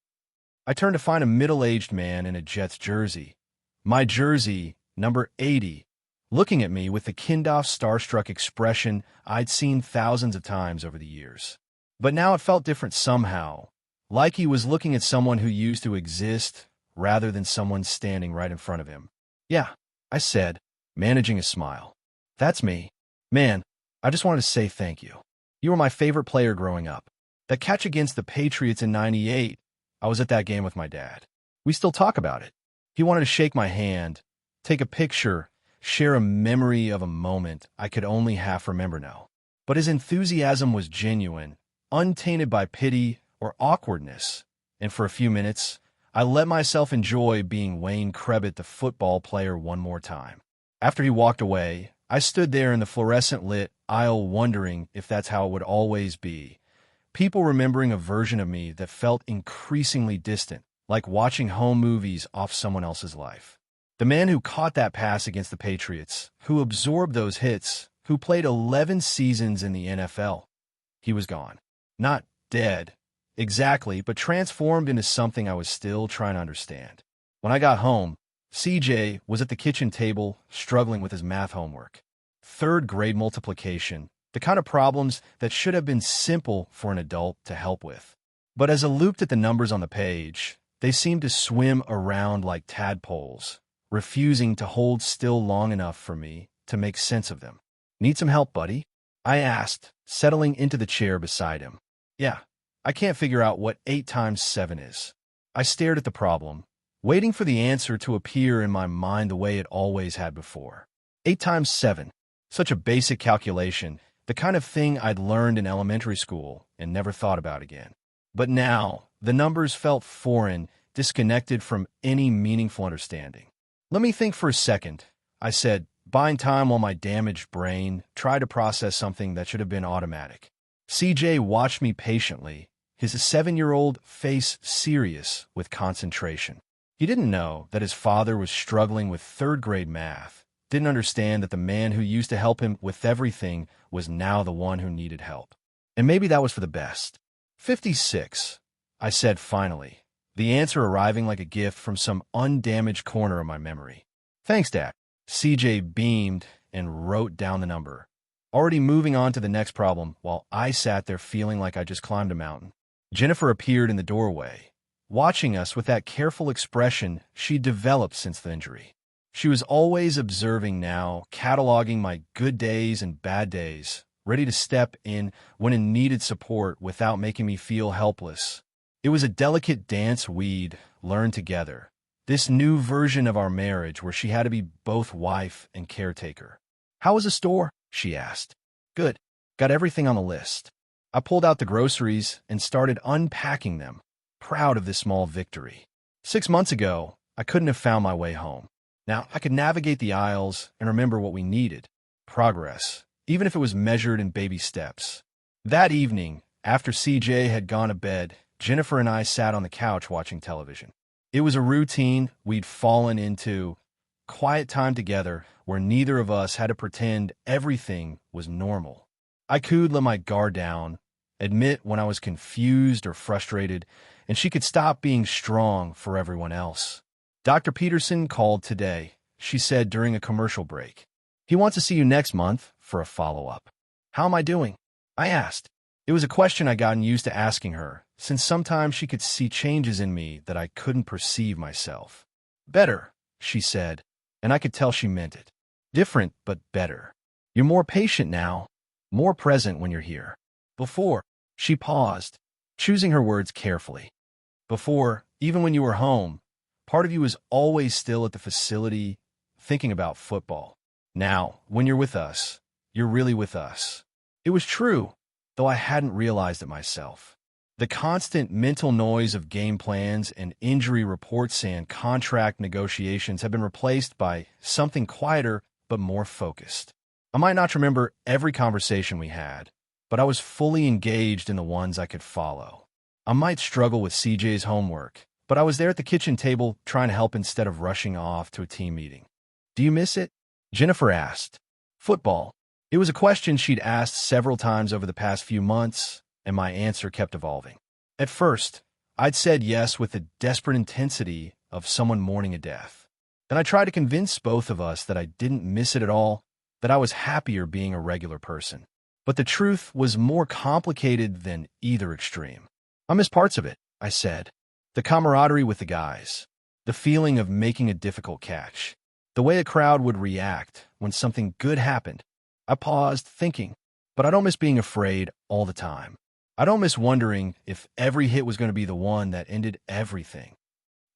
S1: I turned to find a middle-aged man in a Jets jersey. My jersey, number 80, looking at me with the Kindoff starstruck expression I'd seen thousands of times over the years. But now it felt different somehow, like he was looking at someone who used to exist rather than someone standing right in front of him. "Yeah," I said, managing a smile. That's me. Man, I just wanted to say thank you. You were my favorite player growing up. That catch against the Patriots in '98, I was at that game with my dad. We still talk about it. He wanted to shake my hand, take a picture, share a memory of a moment I could only half remember now. But his enthusiasm was genuine, untainted by pity or awkwardness, and for a few minutes, I let myself enjoy being Wayne Chrebet, the football player, one more time. After he walked away, I stood there in the fluorescent-lit aisle wondering if that's how it would always be. People remembering a version of me that felt increasingly distant, like watching home movies off someone else's life. The man who caught that pass against the Patriots, who absorbed those hits, who played 11 seasons in the NFL, he was gone. Not dead, exactly, but transformed into something I was still trying to understand. When I got home, CJ was at the kitchen table struggling with his math homework. Third grade multiplication, the kind of problems that should have been simple for an adult to help with. But as I looked at the numbers on the page, they seemed to swim around like tadpoles, refusing to hold still long enough for me to make sense of them. Need some help, buddy? I asked, settling into the chair beside him. Yeah, I can't figure out what 8 times 7 is. I stared at the problem, waiting for the answer to appear in my mind the way it always had before. 8 times 7. Such a basic calculation, the kind of thing I'd learned in elementary school and never thought about again. But now, the numbers felt foreign, disconnected from any meaningful understanding. Let me think for a second, I said, buying time while my damaged brain tried to process something that should have been automatic. CJ watched me patiently, his 7-year-old face serious with concentration. He didn't know that his father was struggling with third-grade math, didn't understand that the man who used to help him with everything was now the one who needed help. And maybe that was for the best. 56, I said finally, the answer arriving like a gift from some undamaged corner of my memory. Thanks, Dad. CJ beamed and wrote down the number, already moving on to the next problem while I sat there feeling like I just climbed a mountain. Jennifer appeared in the doorway, watching us with that careful expression she'd developed since the injury. She was always observing now, cataloging my good days and bad days, ready to step in when it needed support without making me feel helpless. It was a delicate dance we'd learned together, this new version of our marriage where she had to be both wife and caretaker. How was the store? She asked. Good. Got everything on the list. I pulled out the groceries and started unpacking them, proud of this small victory. 6 months ago, I couldn't have found my way home. Now, I could navigate the aisles and remember what we needed. Progress, even if it was measured in baby steps. That evening, after CJ had gone to bed, Jennifer and I sat on the couch watching television. It was a routine we'd fallen into, quiet time together where neither of us had to pretend everything was normal. I could let my guard down, admit when I was confused or frustrated, and she could stop being strong for everyone else. Dr. Peterson called today, she said during a commercial break. He wants to see you next month for a follow-up. How am I doing? I asked. It was a question I'd gotten used to asking her, since sometimes she could see changes in me that I couldn't perceive myself. Better, she said, and I could tell she meant it. Different, but better. You're more patient now, more present when you're here. Before, she paused, choosing her words carefully. Before, even when you were home, part of you was always still at the facility, thinking about football. Now, when you're with us, you're really with us. It was true, though I hadn't realized it myself. The constant mental noise of game plans and injury reports and contract negotiations have been replaced by something quieter but more focused. I might not remember every conversation we had, but I was fully engaged in the ones I could follow. I might struggle with CJ's homework, but I was there at the kitchen table trying to help instead of rushing off to a team meeting. Do you miss it? Jennifer asked. Football. It was a question she'd asked several times over the past few months, and my answer kept evolving. At first, I'd said yes with the desperate intensity of someone mourning a death. Then I tried to convince both of us that I didn't miss it at all, that I was happier being a regular person. But the truth was more complicated than either extreme. I miss parts of it, I said. The camaraderie with the guys, the feeling of making a difficult catch, The way a crowd would react when something good happened. I paused, thinking, but I don't miss being afraid all the time. I don't miss wondering if every hit was going to be the one that ended everything.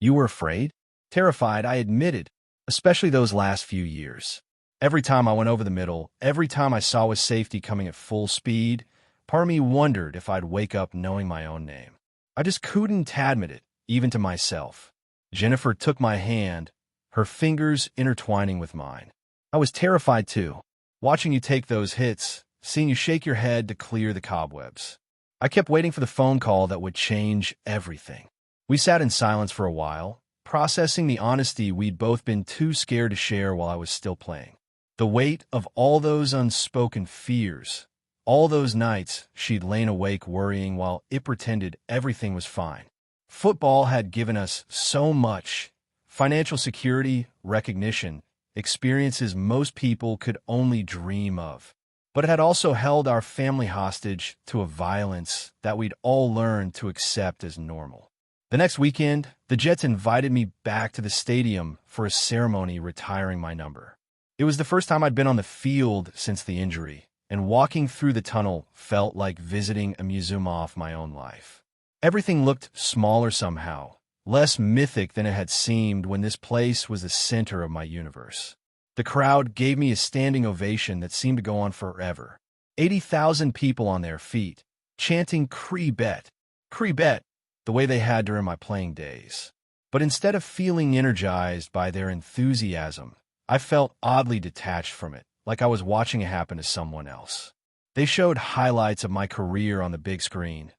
S1: You were afraid? Terrified, I admitted, especially those last few years. Every time I went over the middle, every time I saw with safety coming at full speed, part of me wondered if I'd wake up knowing my own name. I just couldn't admit it, even to myself. Jennifer took my hand, her fingers intertwining with mine. I was terrified too, watching you take those hits, seeing you shake your head to clear the cobwebs. I kept waiting for the phone call that would change everything. We sat in silence for a while, processing the honesty we'd both been too scared to share while I was still playing. The weight of all those unspoken fears, all those nights she'd lain awake worrying while it pretended everything was fine. Football had given us so much: financial security, recognition, experiences most people could only dream of. But it had also held our family hostage to a violence that we'd all learned to accept as normal. The next weekend, the Jets invited me back to the stadium for a ceremony retiring my number. It was the first time I'd been on the field since the injury, and walking through the tunnel felt like visiting a museum of my own life. Everything looked smaller somehow, less mythic than it had seemed when this place was the center of my universe. The crowd gave me a standing ovation that seemed to go on forever. 80,000 people on their feet, chanting Chrebet, Chrebet, the way they had during my playing days. But instead of feeling energized by their enthusiasm, I felt oddly detached from it, like I was watching it happen to someone else. They showed highlights of my career on the big screen.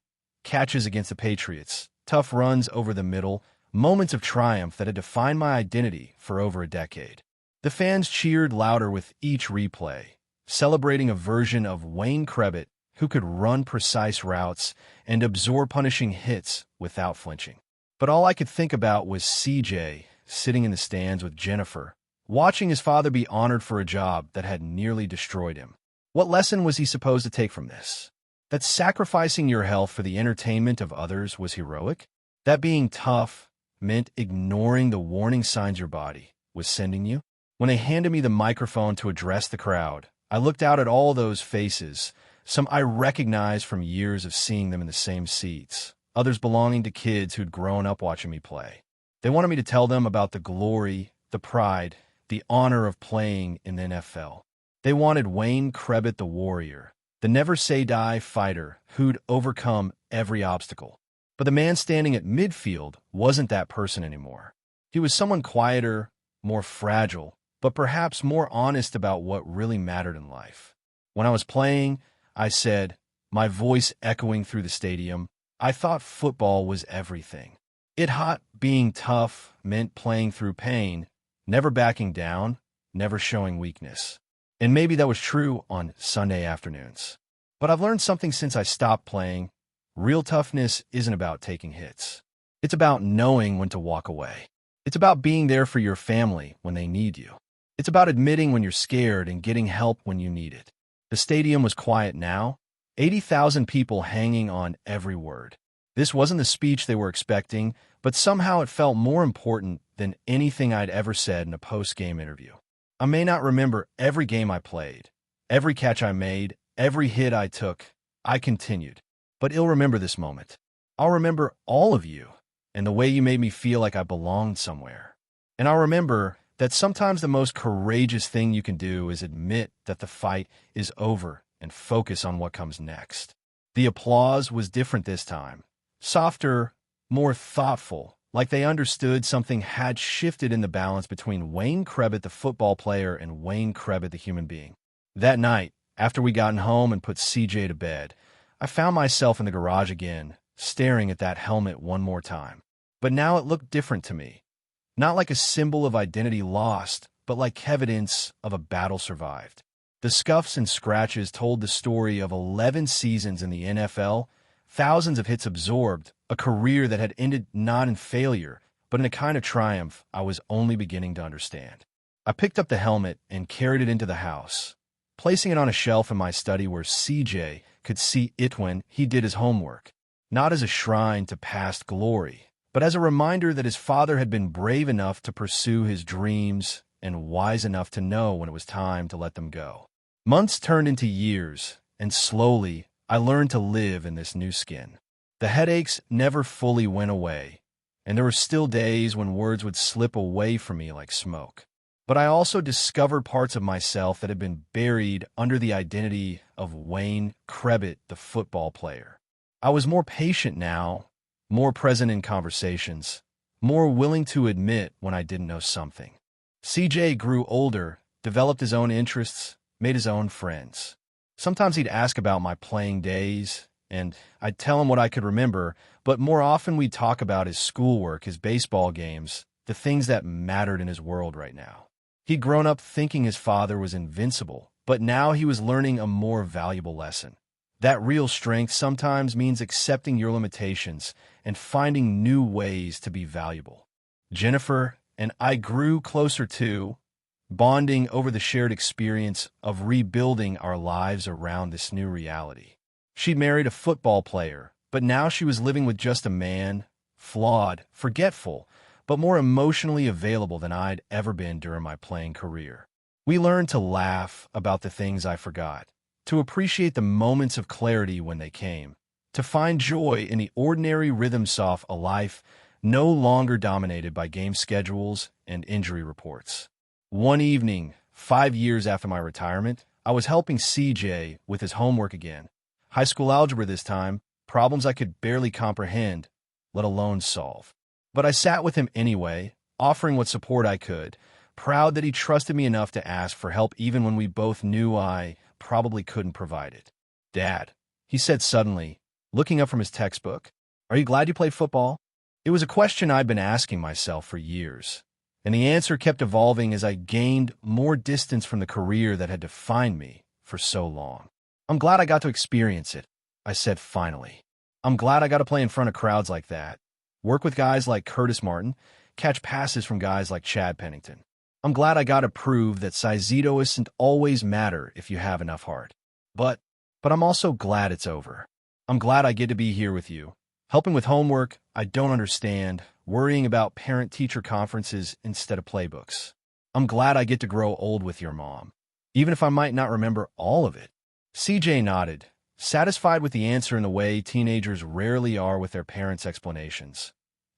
S1: Catches against the Patriots, tough runs over the middle, moments of triumph that had defined my identity for over a decade. The fans cheered louder with each replay, celebrating a version of Wayne Chrebet who could run precise routes and absorb punishing hits without flinching. But all I could think about was CJ sitting in the stands with Jennifer, watching his father be honored for a job that had nearly destroyed him. What lesson was he supposed to take from this? That sacrificing your health for the entertainment of others was heroic? That being tough meant ignoring the warning signs your body was sending you? When they handed me the microphone to address the crowd, I looked out at all those faces, some I recognized from years of seeing them in the same seats, others belonging to kids who'd grown up watching me play. They wanted me to tell them about the glory, the pride, the honor of playing in the NFL. They wanted Wayne Chrebet the warrior, the never-say-die fighter who'd overcome every obstacle. But the man standing at midfield wasn't that person anymore. He was someone quieter, more fragile, but perhaps more honest about what really mattered in life. When I was playing, I said, my voice echoing through the stadium, I thought football was everything. Being tough meant playing through pain, never backing down, never showing weakness. And maybe that was true on Sunday afternoons. But I've learned something since I stopped playing. Real toughness isn't about taking hits. It's about knowing when to walk away. It's about being there for your family when they need you. It's about admitting when you're scared and getting help when you need it. The stadium was quiet now, 80,000 people hanging on every word. This wasn't the speech they were expecting, but somehow it felt more important than anything I'd ever said in a post-game interview. I may not remember every game I played, every catch I made, every hit I took. I continued. But I'll remember this moment. I'll remember all of you and the way you made me feel like I belonged somewhere. And I'll remember that sometimes the most courageous thing you can do is admit that the fight is over and focus on what comes next. The applause was different this time. Softer, more thoughtful, like they understood something had shifted in the balance between Wayne Chrebet, the football player, and Wayne Chrebet, the human being. That night, after we gotten home and put CJ to bed, I found myself in the garage again, staring at that helmet one more time. But now it looked different to me. Not like a symbol of identity lost, but like evidence of a battle survived. The scuffs and scratches told the story of 11 seasons in the NFL, thousands of hits absorbed, a career that had ended not in failure, but in a kind of triumph I was only beginning to understand. I picked up the helmet and carried it into the house, placing it on a shelf in my study where CJ could see it when he did his homework, not as a shrine to past glory, but as a reminder that his father had been brave enough to pursue his dreams and wise enough to know when it was time to let them go. Months turned into years, and slowly, I learned to live in this new skin. The headaches never fully went away, and there were still days when words would slip away from me like smoke. But I also discovered parts of myself that had been buried under the identity of Wayne Chrebet, the football player. I was more patient now, more present in conversations, more willing to admit when I didn't know something. CJ grew older, developed his own interests, made his own friends. Sometimes he'd ask about my playing days, and I'd tell him what I could remember, but more often we'd talk about his schoolwork, his baseball games, the things that mattered in his world right now. He'd grown up thinking his father was invincible, but now he was learning a more valuable lesson. That real strength sometimes means accepting your limitations and finding new ways to be valuable. Jennifer and I grew closer too, bonding over the shared experience of rebuilding our lives around this new reality. She'd married a football player, but now she was living with just a man, flawed, forgetful, but more emotionally available than I'd ever been during my playing career. We learned to laugh about the things I forgot, to appreciate the moments of clarity when they came, to find joy in the ordinary rhythms of a life no longer dominated by game schedules and injury reports. One evening, 5 years after my retirement, I was helping CJ with his homework again. High school algebra this time, problems I could barely comprehend, let alone solve. But I sat with him anyway, offering what support I could, proud that he trusted me enough to ask for help even when we both knew I probably couldn't provide it. "Dad," he said suddenly, looking up from his textbook, "are you glad you played football?" It was a question I'd been asking myself for years, and the answer kept evolving as I gained more distance from the career that had defined me for so long. "I'm glad I got to experience it," I said finally. "I'm glad I got to play in front of crowds like that, work with guys like Curtis Martin, catch passes from guys like Chad Pennington. I'm glad I got to prove that Sizito isn't always matter if you have enough heart. But I'm also glad it's over. I'm glad I get to be here with you, helping with homework I don't understand, worrying about parent-teacher conferences instead of playbooks. I'm glad I get to grow old with your mom, even if I might not remember all of it." CJ nodded, satisfied with the answer in the way teenagers rarely are with their parents' explanations.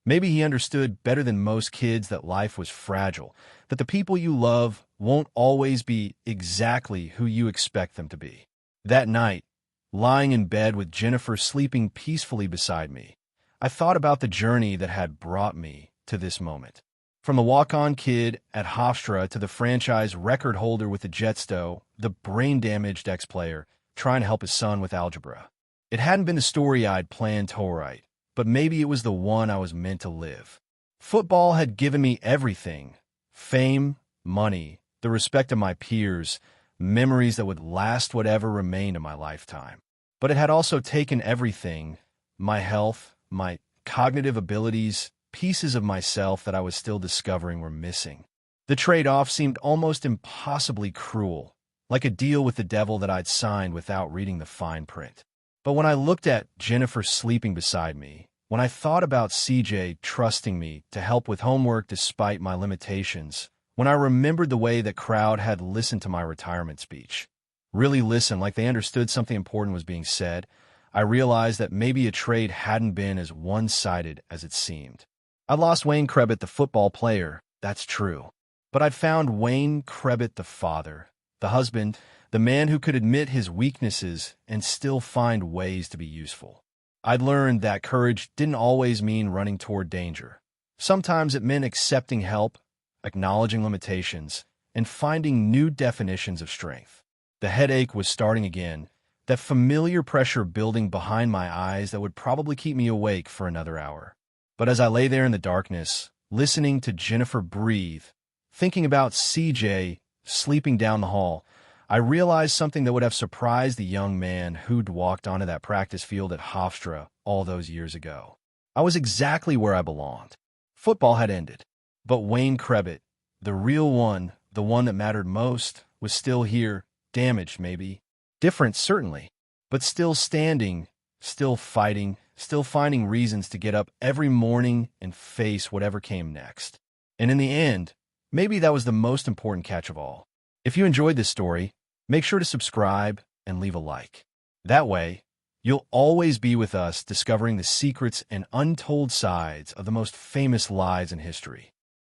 S1: Maybe he understood better than most kids that life was fragile, that the people you love won't always be exactly who you expect them to be. That night, lying in bed with Jennifer sleeping peacefully beside me, I thought about the journey that had brought me to this moment. From the walk-on kid at Hofstra to the franchise record holder with the Jetsto, the brain-damaged ex-player trying to help his son with algebra. It hadn't been the story I'd planned to write, but maybe it was the one I was meant to live. Football had given me everything: fame, money, the respect of my peers, memories that would last whatever remained of my lifetime. But it had also taken everything: my health, my cognitive abilities, pieces of myself that I was still discovering were missing. The trade-off seemed almost impossibly cruel, like a deal with the devil that I'd signed without reading the fine print. But when I looked at Jennifer sleeping beside me, when I thought about CJ trusting me to help with homework despite my limitations, when I remembered the way the crowd had listened to my retirement speech, really listened like they understood something important was being said, I realized that maybe a trade hadn't been as one-sided as it seemed. I'd lost Wayne Chrebet, the football player, that's true. But I'd found Wayne Chrebet, the father, the husband, the man who could admit his weaknesses and still find ways to be useful. I'd learned that courage didn't always mean running toward danger. Sometimes it meant accepting help, acknowledging limitations, and finding new definitions of strength. The headache was starting again, that familiar pressure building behind my eyes that would probably keep me awake for another hour. But as I lay there in the darkness, listening to Jennifer breathe, thinking about CJ sleeping down the hall, I realized something that would have surprised the young man who'd walked onto that practice field at Hofstra all those years ago. I was exactly where I belonged. Football had ended, but Wayne Chrebet, the real one, the one that mattered most, was still here, damaged maybe, different certainly, but still standing, still fighting, still finding reasons to get up every morning and face whatever came next. And in the end, Maybe that was the most important catch of all. If you enjoyed this story, make sure to subscribe and leave a like. That way, you'll always be with us discovering the secrets and untold sides of the most famous lies in history.